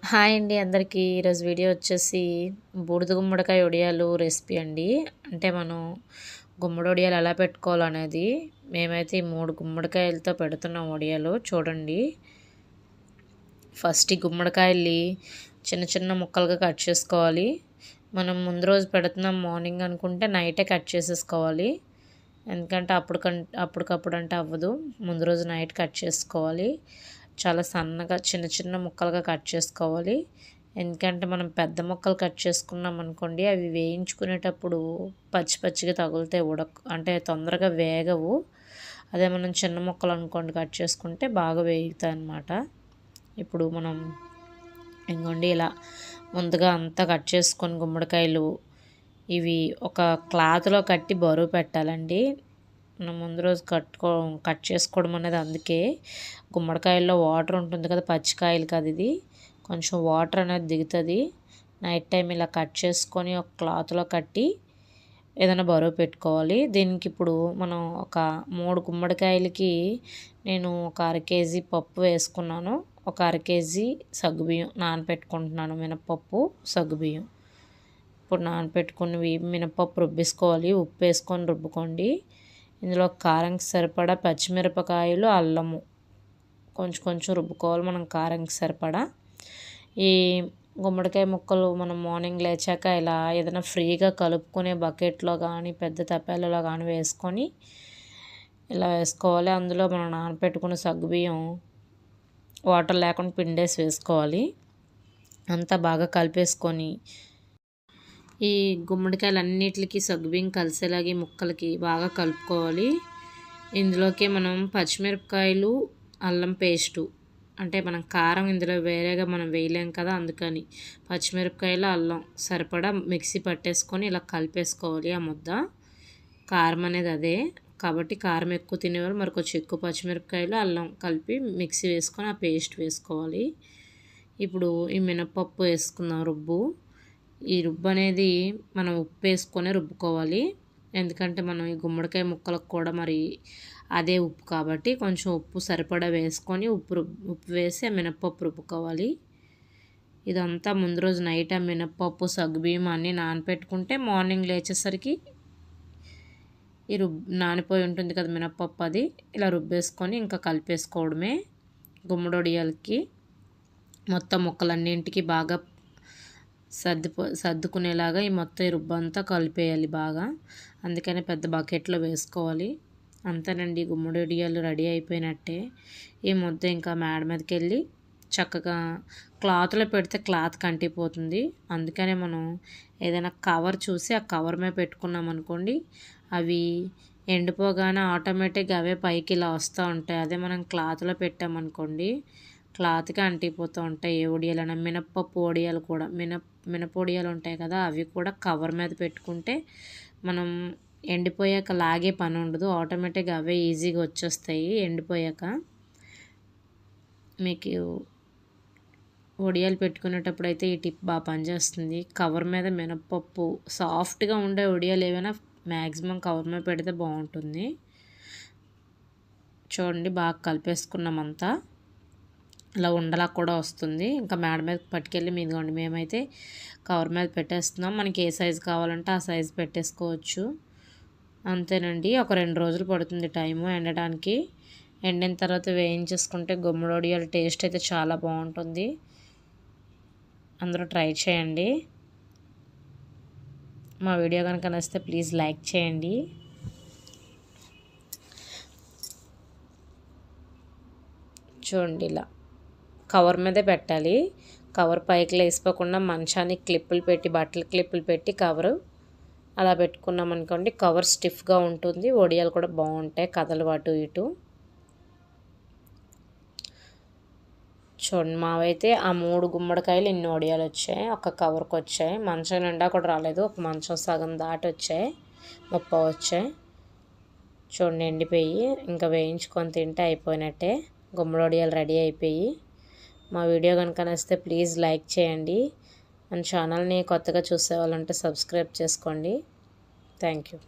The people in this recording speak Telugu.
హాయ్ అండి అందరికీ. ఈరోజు వీడియో వచ్చేసి బూడిద గుమ్మడికాయ వడియాలు రెసిపీ అండి. అంటే మనం గుమ్మడి వడియాలు ఎలా పెట్టుకోవాలనేది. మేమైతే ఈ 3 గుమ్మడికాయలతో పెడుతున్నాం వడియాలు. చూడండి, ఫస్ట్ ఈ గుమ్మడికాయల్ని చిన్న చిన్న ముక్కలుగా కట్ చేసుకోవాలి. మనం ముందు రోజు పెడుతున్నాం మార్నింగ్ అనుకుంటే నైటే కట్ చేసేసుకోవాలి. ఎందుకంటే అప్పటికప్పుడు అంటే అవ్వదు. ముందు రోజు నైట్ కట్ చేసుకోవాలి. చాలా సన్నగా చిన్న చిన్న ముక్కలుగా కట్ చేసుకోవాలి. ఎందుకంటే మనం పెద్ద ముక్కలు కట్ చేసుకున్నాం అనుకోండి, అవి వేయించుకునేటప్పుడు పచ్చి పచ్చిగా తగులుతాయి, అంటే తొందరగా వేగవు. అదే మనం చిన్న ముక్కలు అనుకోండి కట్ చేసుకుంటే బాగా వేగుతాయి అన్నమాట. ఇప్పుడు మనం ఇంకోండి ఇలా ముందుగా అంతా కట్ చేసుకొని గుమ్మడికాయలు ఇవి ఒక క్లాత్లో కట్టి బరువు పెట్టాలండి. మనం ముందు రోజు కట్ చేసుకోవడం అనేది అందుకే. గుమ్మడికాయల్లో వాటర్ ఉంటుంది కదా, పచ్చికాయలు కదా, ఇది కొంచెం వాటర్ అనేది దిగుతుంది. నైట్ టైం ఇలా కట్ చేసుకొని ఒక క్లాత్లో కట్టి ఏదైనా బరువు పెట్టుకోవాలి. దీనికి ఇప్పుడు మనం ఒక 3 గుమ్మడికాయలకి నేను ఒక 1/2 కేజీ పప్పు వేసుకున్నాను. ఒక 1/2 కేజీ సగ్గుబియ్యం నానబెట్టుకుంటున్నాను. మినపప్పు, సగ్గుబియ్యం. ఇప్పుడు నానబెట్టుకున్నవి మినపప్పు రుబ్బేసుకోవాలి. ఉప్పు వేసుకొని రుబ్బుకోండి. ఇందులో కారంకి సరిపడా పచ్చిమిరపకాయలు, అల్లము కొంచెం కొంచెం రుబ్బుకోవాలి మనం కారంకి సరిపడా. ఈ గుమ్మడికాయ ముక్కలు మనం మార్నింగ్ లేచాక ఇలా ఏదైనా ఫ్రీగా కలుపుకునే బకెట్లో కానీ పెద్ద తప్పెలలో కానీ వేసుకొని ఇలా వేసుకోవాలి. అందులో మనం నానబెట్టుకున్న సగ్గుబియ్యం వాటర్ లేకుండా పిండేసి వేసుకోవాలి. అంతా బాగా కలిపేసుకొని ఈ గుమ్మడికాయలన్నిటికి సగ్గుబియ్యం కలిసేలాగే ముక్కలకి బాగా కలుపుకోవాలి. ఇందులోకి మనం పచ్చిమిరపకాయలు, అల్లం పేస్టు, అంటే మనం కారం ఇందులో వేరేగా మనం వేయలేం కదా, అందుకని పచ్చిమిరపకాయలు, అల్లం సరిపడా మిక్సీ పట్టేసుకొని ఇలా కలిపేసుకోవాలి. ఆ ముద్ద కారం అనేది అదే కాబట్టి కారం ఎక్కువ తినేవారు మరి కొంచెం ఎక్కువ పచ్చిమిరపకాయలు, అల్లం కలిపి మిక్సీ వేసుకొని ఆ పేస్ట్ వేసుకోవాలి. ఇప్పుడు ఈ మినపప్పు వేసుకున్నాం రుబ్బు. ఈ రుబ్బు అనేది మనం ఉప్పు వేసుకొని రుబ్బుకోవాలి. ఎందుకంటే మనం ఈ గుమ్మడికాయ ముక్కలకు కూడా మరి అదే ఉప్పు కాబట్టి కొంచెం ఉప్పు సరిపడా వేసుకొని ఉప్పు వేసి ఆ మినపప్పు రుబ్బుకోవాలి. ఇదంతా ముందు రోజు నైట్ ఆ మినపప్పు, సగ్గుబియ్యం అన్నీ నానపెట్టుకుంటే మార్నింగ్ లేచేసరికి ఈ నానిపోయి ఉంటుంది కదా మినపప్పు, అది ఇలా రుబ్బేసుకొని ఇంకా కలిపేసుకోవడమే. గుమ్మడి వడియాలకి మొత్తం ముక్కలన్నింటికి బాగా సర్దుకునేలాగా ఈ మొత్తం ఈ రుబ్బంతా కలిపేయాలి బాగా. అందుకని పెద్ద బకెట్లో వేసుకోవాలి. అంతేనండి, గుమ్మడి వడియాలు రెడీ అయిపోయినట్టే. ఈ ముద్ద ఇంకా మేడ మీదకి వెళ్ళి చక్కగా క్లాత్లో పెడితే క్లాత్ కంటిపోతుంది. అందుకనే మనం ఏదైనా కవర్ చూసి ఆ కవర్ మీద పెట్టుకున్నాం అనుకోండి, అవి ఎండిపోగానే ఆటోమేటిక్గా అవే పైకి ఇలా వస్తూ ఉంటాయి. అదే మనం క్లాత్లో పెట్టామనుకోండి క్లాత్కి అంటిపోతూ ఉంటాయి. ఏ వడియాలైనా మినపప్పు వడియాలు కూడా మినప వడియాలు ఉంటాయి కదా, అవి కూడా కవర్ మీద పెట్టుకుంటే మనం ఎండిపోయాక లాగే పని ఉండదు. ఆటోమేటిక్గా అవే ఈజీగా వచ్చేస్తాయి ఎండిపోయాక. మీకు వడియాలు పెట్టుకునేటప్పుడు అయితే ఈ టిప్ బాగా పనిచేస్తుంది. కవర్ మీద మినపప్పు సాఫ్ట్గా ఉండే వడియాలు ఏవైనా మ్యాక్సిమం కవర్ మీద పెడితే బాగుంటుంది. చూడండి, బాగా కలిపేసుకున్నామంతా. ఇలా ఉండలా కూడా వస్తుంది. ఇంకా మేడ మీద పట్టుకెళ్ళి మీదిగోండి మేమైతే కవర్ మీద పెట్టేస్తున్నాం. మనకి ఏ సైజు కావాలంటే ఆ సైజు పెట్టేసుకోవచ్చు. అంతేనండి, ఒక 2 రోజులు పడుతుంది టైము ఎండడానికి. ఎండిన తర్వాత వేయించేసుకుంటే గుమ్మడి వడియాల టేస్ట్ అయితే చాలా బాగుంటుంది. అందరూ ట్రై చేయండి. మా వీడియో కనుక నచ్చితే ప్లీజ్ లైక్ చేయండి. చూడండి, ఇలా కవర్ మీదే పెట్టాలి. కవర్ పైకి లేసిపోకుండా మంచానికి క్లిప్పులు పెట్టి, బట్టల క్లిప్పులు పెట్టి కవరు అలా పెట్టుకున్నాం అనుకోండి, కవర్ స్టిఫ్గా ఉంటుంది. వడియాలు కూడా బాగుంటాయి, కదలు అటు ఇటు. చూడండి, మావైతే ఆ 3 గుమ్మడికాయలు ఇన్ని వడియాలు వచ్చాయి. ఒక కవర్కి వచ్చాయి. మంచం నిండా కూడా రాలేదు, ఒక మంచం సగం దాటి వచ్చాయి, 30 వచ్చాయి. చూడండి, ఎండిపోయి ఇంకా వేయించుకొని తింటే అయిపోయినట్టే. గుమ్మడి వడియాలు రెడీ అయిపోయి. మా వీడియో కనుక నచ్చితే ప్లీజ్ లైక్ చేయండి. మన ఛానల్ని కొత్తగా చూసే వాళ్ళంటే సబ్స్క్రైబ్ చేసుకోండి. Thank you.